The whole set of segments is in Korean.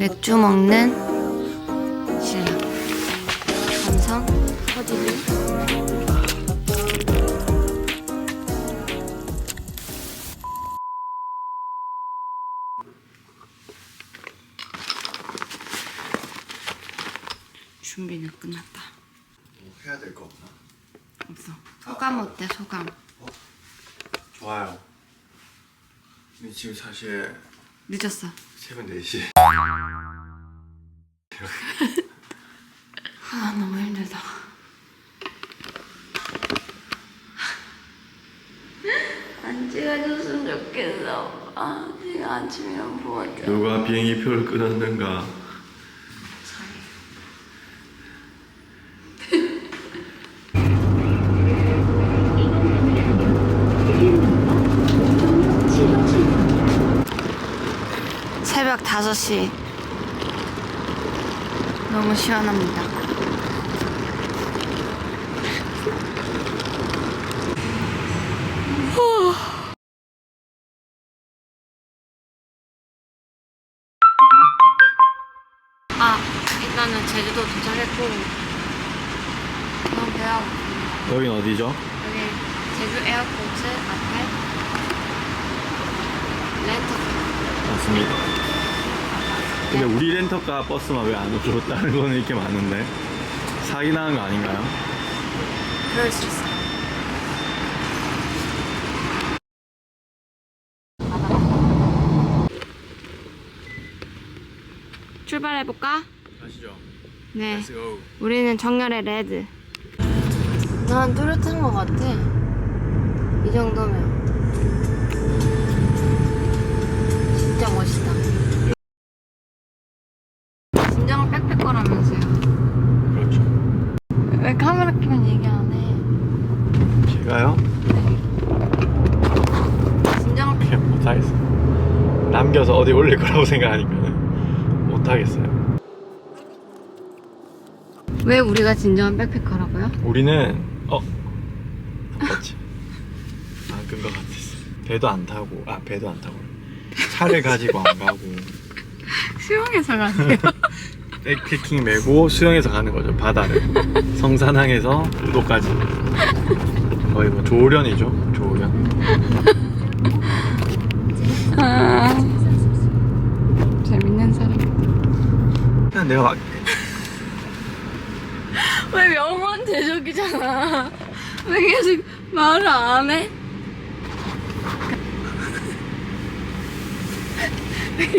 맥주 먹는 신랑. 감성 허디들. 준비는 끝났다. 뭐 해야 될 거 없나? 없어. 소감 어때? 소감. 좋아요. 근데 지금 사실 늦었어. 새벽 4시. 아 너무 힘들다. 안 찍어줬으면 좋겠어. 아 지금 아침이랑 부었죠. 누가 비행기표를 끊었는가? 새벽 5시. 너무 시원합니다. 일단은 제주도 도착했고 너무 배가 고프네요. 여긴 어디죠? 여기 제주 에어포트 앞에 렌터카. 맞습니다. 근데 우리 렌터카 버스만 왜 안 오죠? 다른 거는 이렇게 많은데 사기 나는 거 아닌가요? 그럴 수 있어요. 출발해볼까? 가시죠. 네. Let's go. 우리는 정열의 레드. 난 뚜렷한 것 같아. 이 정도면. 진짜 멋있다. 진정한 백패커라면서요. 그렇죠. 왜 카메라 켜면 얘기 안 해? 제가요? 진정한 그냥 못하겠어요. 남겨서 어디 올릴 거라고 생각하니까는 못하겠어요. 왜 우리가 진정한 백패커라고요? 우리는 안 봤지. 안 끈 것 같았어. 배도 안 타고 배도 안 타고 차를 가지고 안 가고 수영해서 가세요. 백패킹 메고 수영해서 가는 거죠. 바다를 성산항에서 우도까지 거의 뭐 조련이죠. 조련. 재밌는 사람. 그냥 내가 막 왜 명언 대적이잖아. 왜 계속 말을 안 해?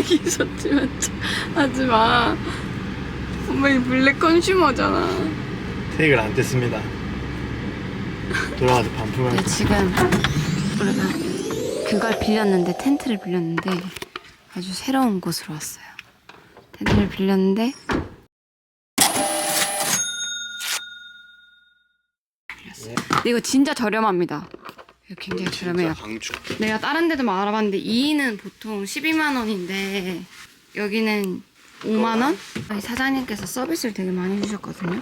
기소치면 하지 마. 엄마 이 블랙 컨슈머잖아. 테이크를 안 뗐습니다. 돌아가서 반품할 네, 지금 우리가 그걸 빌렸는데 텐트를 빌렸는데 아주 새로운 곳으로 왔어요. 텐트를 빌렸는데 근데 이거 진짜 저렴합니다. 이거 굉장히 저렴해요. 강추. 내가 다른 데도 막 알아봤는데 2인은 보통 12만 원인데 여기는 5만 원? 저희 사장님께서 서비스를 되게 많이 해주셨거든요.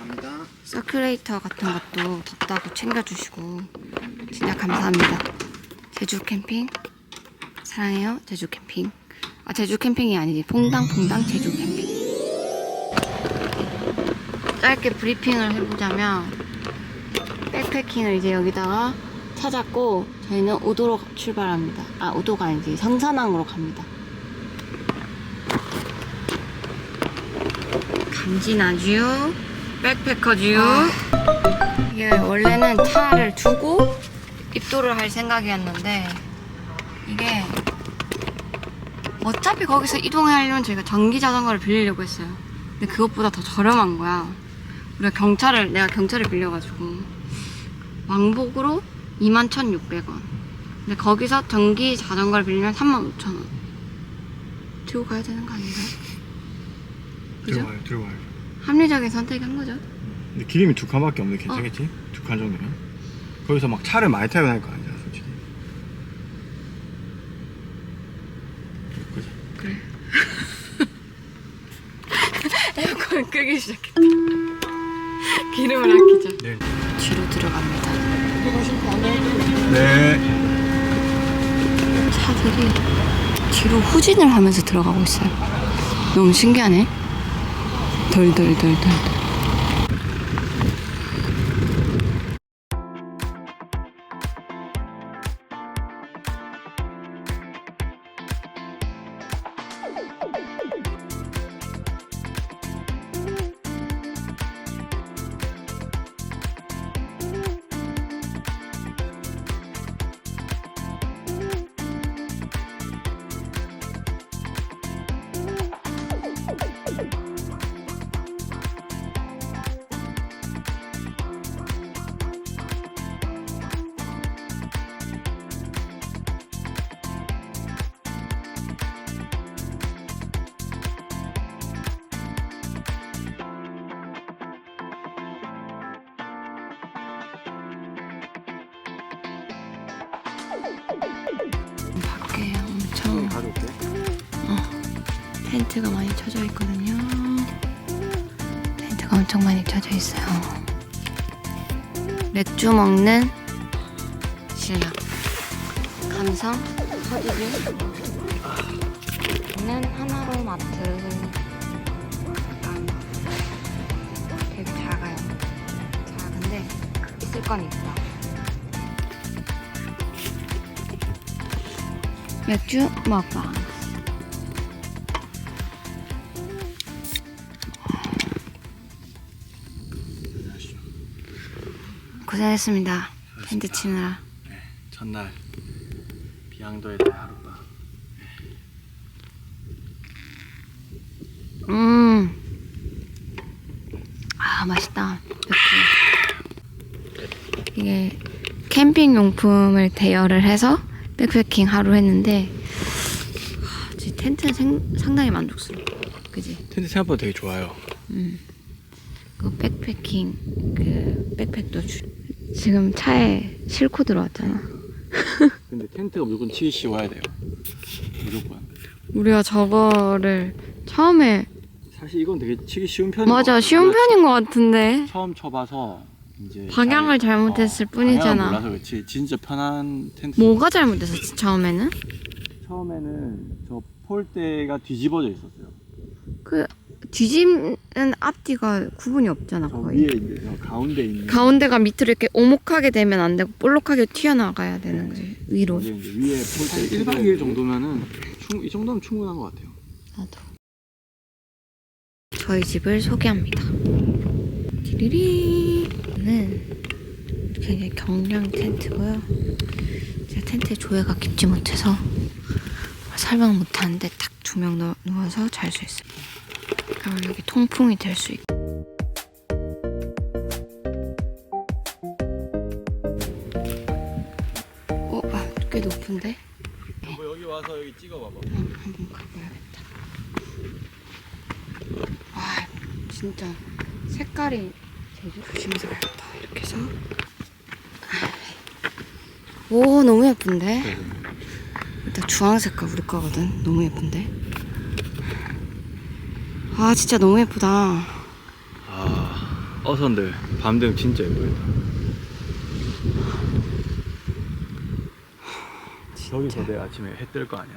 서큘레이터 같은 것도 덥다고 챙겨주시고 진짜 감사합니다. 제주 캠핑 사랑해요. 제주 캠핑. 제주 캠핑이 아니지 퐁당퐁당 제주 캠핑. 짧게 브리핑을 해보자면 백패킹을 이제 여기다가 찾았고 저희는 우도로 출발합니다. 우도가 아니지 성산항으로 갑니다. 간지나쥬 백패커쥬. 이게 원래는 차를 두고 입도를 할 생각이었는데 이게 어차피 거기서 이동하려면 저희가 전기 자전거를 빌리려고 했어요. 근데 그것보다 더 저렴한 거야. 내가 경차를 빌려가지고 왕복으로 21,600원. 근데 거기서 전기 자전거를 빌리면 35,000원. 들고 가야 되는 거 아닌가요? 그죠? 들어와요. 합리적인 선택한 거죠. 근데 기름이 2칸밖에 없는데 괜찮겠지? 2칸 정도면? 거기서 막 차를 많이 타고 다닐 거 아니야, 솔직히. 그죠? 그래. 에어컨 끄기 시작했다. 기름을 아끼죠. 네. 뒤로 들어갑니다. 네. 차들이 뒤로 후진을 하면서 들어가고 있어요. 너무 신기하네. 덜덜덜덜. 밖에 엄청 가져올게. 텐트가 많이 쳐져 있거든요. 텐트가 엄청 많이 쳐져 있어요. 맥주 먹는 실력. 감성 서디뷰. 는 하나로 마트. 약간 되게 작아요. 작은데 있을 건 있다. 맥주 먹방. 고생했습니다. 텐트 치느라. 네, 전날 비양도에서 하룻밤. 아, 맛있다. 맥주. 이게 캠핑 용품을 대여를 해서 백패킹 하루 했는데 텐트는 상당히 만족스러워. 그지? 텐트 생각보다 되게 좋아요. 그 백패킹 그 백팩도 지금 차에 싣고 들어왔잖아. 근데 텐트가 무조건 치기 쉬워야 돼요. 무조건. 우리가 저거를 처음에 사실 이건 되게 치기 쉬운 편인 맞아 것 쉬운 같아요. 편인 것 같은데 처음 쳐봐서 이제 방향을 잘못했을 뿐이잖아. 방향을 몰라서 그렇지 진짜 편한 텐트. 뭐가 잘못됐었지 처음에는? 처음에는 저 폴대가 뒤집어져 있었어요. 그 뒤집는 앞뒤가 구분이 없잖아 저 거의. 위에 있는 저 가운데 있는 가운데가 밑으로 이렇게 오목하게 되면 안 되고 볼록하게 튀어나가야 되는 거지 위로. 이제 위에 폴대 1박 2일 정도면은 이 정도면 충분한 것 같아요. 나도. 저희 집을 소개합니다. 디리리는 굉장히 경량 텐트고요. 제가 텐트에 조예가 깊지 못해서 설명 못하는데 딱 2명 누워서 잘 수 있어요. 그리고 여기 통풍이 될 수 있고. 꽤 높은데? 여기 와서 여기 찍어봐봐. 한번 가봐야겠다. 와, 진짜 색깔이 제주 조심해서 가야겠다. 이렇게 해서. 오, 너무 예쁜데? 일단 주황색깔 우리 거거든. 너무 예쁜데? 아, 진짜 너무 예쁘다. 아, 어선들 밤 되면 진짜 예뻐요. 저기서 내일 아침에 해 뜰 거 아니야.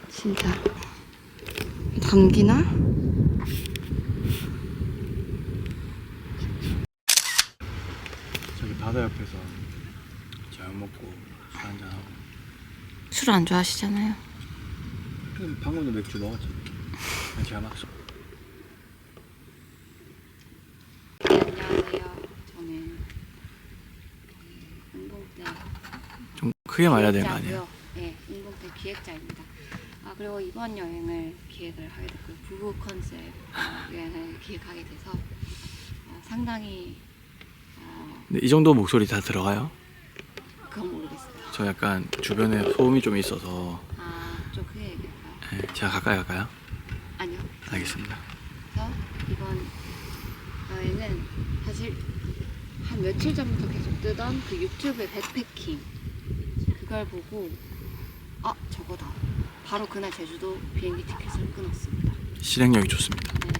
진짜. 감기나? 저기 바다 옆에서 저녁 먹고 술 한잔 하고. 술 안 좋아하시잖아요. 그럼 방금도 맥주 먹었지. 제가 막 안녕하세요. 저는 운동대 좀 크게 말해야 되는 거 아니에요? 네, 운동대 기획자입니다. 아, 그리고 이번 여행을 기획을 하게 됐고요. 부부 컨셉 여행을 기획하게 돼서 상당히 근데 이 정도 목소리 다 들어가요? 그건 모르겠어요. 저 약간 주변에 소음이 좀 있어서. 아, 좀 크게 얘기할까요? 네, 제가 가까이 갈까요? 아니요. 알겠습니다. 그래서 이번 여행은 사실 한 며칠 전부터 계속 뜨던 그 유튜브의 백패킹 그걸 보고 아, 저거다. 바로 그날 제주도 비행기 티켓을 끊었습니다. 실행력이 좋습니다. 네.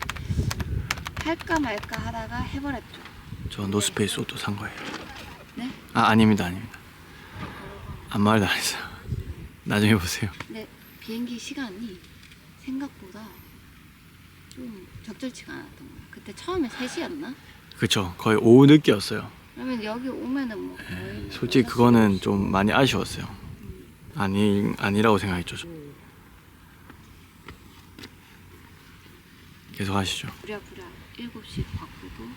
할까 말까 하다가 해버렸죠. 저 노스페이스 옷도 산 거예요. 네? 아, 아닙니다. 아무 말도 안 했어요. 나중에 보세요. 근데 비행기 시간이 생각보다 좀 적절치가 않았던 거야. 그때 처음에 3시였나? 그쵸. 거의 오후 늦게였어요. 그러면 여기 오면은 뭐 거의 솔직히 그거는 좀 많이 아쉬웠어요. 아니라고 생각했죠. 계속 하시죠. 부랴부랴 7시 바꾸고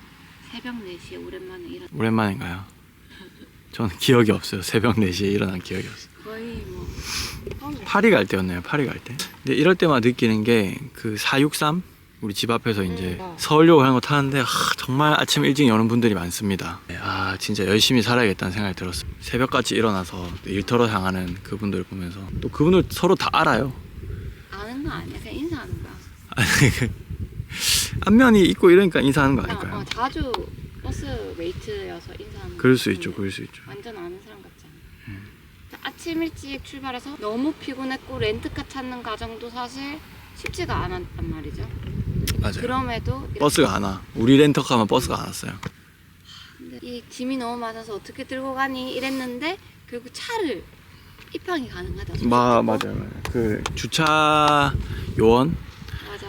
새벽 4시에 오랜만에 일어나. 오랜만인가요? 저는 기억이 없어요. 새벽 4시에 일어난 기억이 없어요. 거의 뭐 파리 갈 때였나요? 파리 갈 때. 근데 이럴 때만 느끼는 게 그 463 우리 집 앞에서 이제 서울역 하는 거 타는데 정말 아침 일찍 여는 분들이 많습니다. 아 진짜 열심히 살아야겠다는 생각이 들었어요. 새벽같이 일어나서 일터로 향하는 그분들 보면서 또 그분들 서로 다 알아요. 아는 거 아니야. 그냥 인사하는 거야. 아니 그 안면이 있고 이러니까 인사하는 거 아닐까요? 자주 버스 웨이트여서 인사하는 그럴 수 건데 있죠, 그럴 수 있죠. 완전 아는 사람 같지 않아. 아침 일찍 출발해서 너무 피곤했고 렌트카 찾는 과정도 사실 쉽지가 않았단 말이죠. 맞아요. 그럼에도 이렇게 버스가 안 와. 우리 렌터카만 버스가 안 왔어요. 근데 이 짐이 너무 많아서 어떻게 들고 가니 이랬는데 결국 차를 입항이 가능하다. 맞아요. 그 주차 요원 맞아.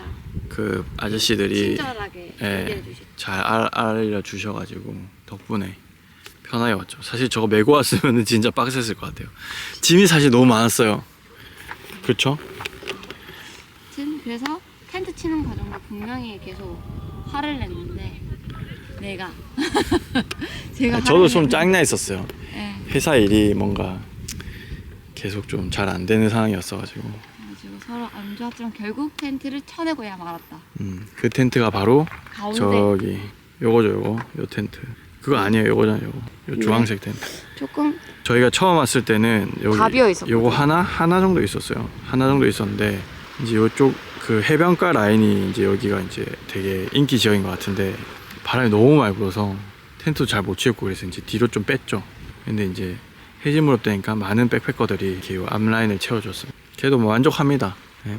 그 아저씨들이 친절하게 예, 얘기해 주셨죠. 잘 알려주셔가지고 덕분에 편하게 왔죠. 사실 저거 메고 왔으면 진짜 빡셌을 것 같아요. 짐이 사실 너무 많았어요. 그렇죠? 그래서 텐트 치는 과정도 분명히 계속 화를 냈는데 내가 제가 저도 좀 짜증나 있었어요. 예. 회사 일이 뭔가 계속 좀 잘 안 되는 상황이었어가지고 그래가지고 서로 안 좋았지만 결국 텐트를 쳐내고야 말았다. 그 텐트가 바로 가운데 저기 요거죠. 요 텐트 그거 아니에요. 요거잖아요. 요 주황색 텐트. 조금 저희가 처음 왔을 때는 여기 다 비어 있었거든요. 요거 하나 정도 있었어요. 하나 정도 있었는데 이제 요쪽 그 해변가 라인이 이제 여기가 이제 되게 인기 지역인 것 같은데 바람이 너무 많이 불어서 텐트도 잘 못 치웠고 그래서 이제 뒤로 좀 뺐죠. 근데 이제 해질무렵 되니까 많은 백패커들이 이렇게 요 앞라인을 채워줬어요. 그래도 뭐 만족합니다.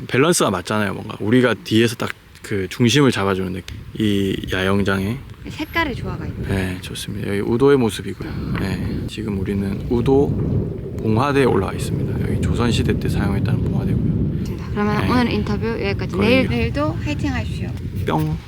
밸런스가 맞잖아요. 뭔가 우리가 뒤에서 딱 그 중심을 잡아주는 느낌. 이 야영장에 색깔의 조화가 있네. 네, 좋습니다. 여기 우도의 모습이고요. 네, 지금 우리는 우도 봉화대에 올라와 있습니다. 여기 조선시대 때 사용했다는 봉화대고요. 그러면 네. 오늘 인터뷰 여기까지. 거의 내일도 화이팅 하십시오. 뿅.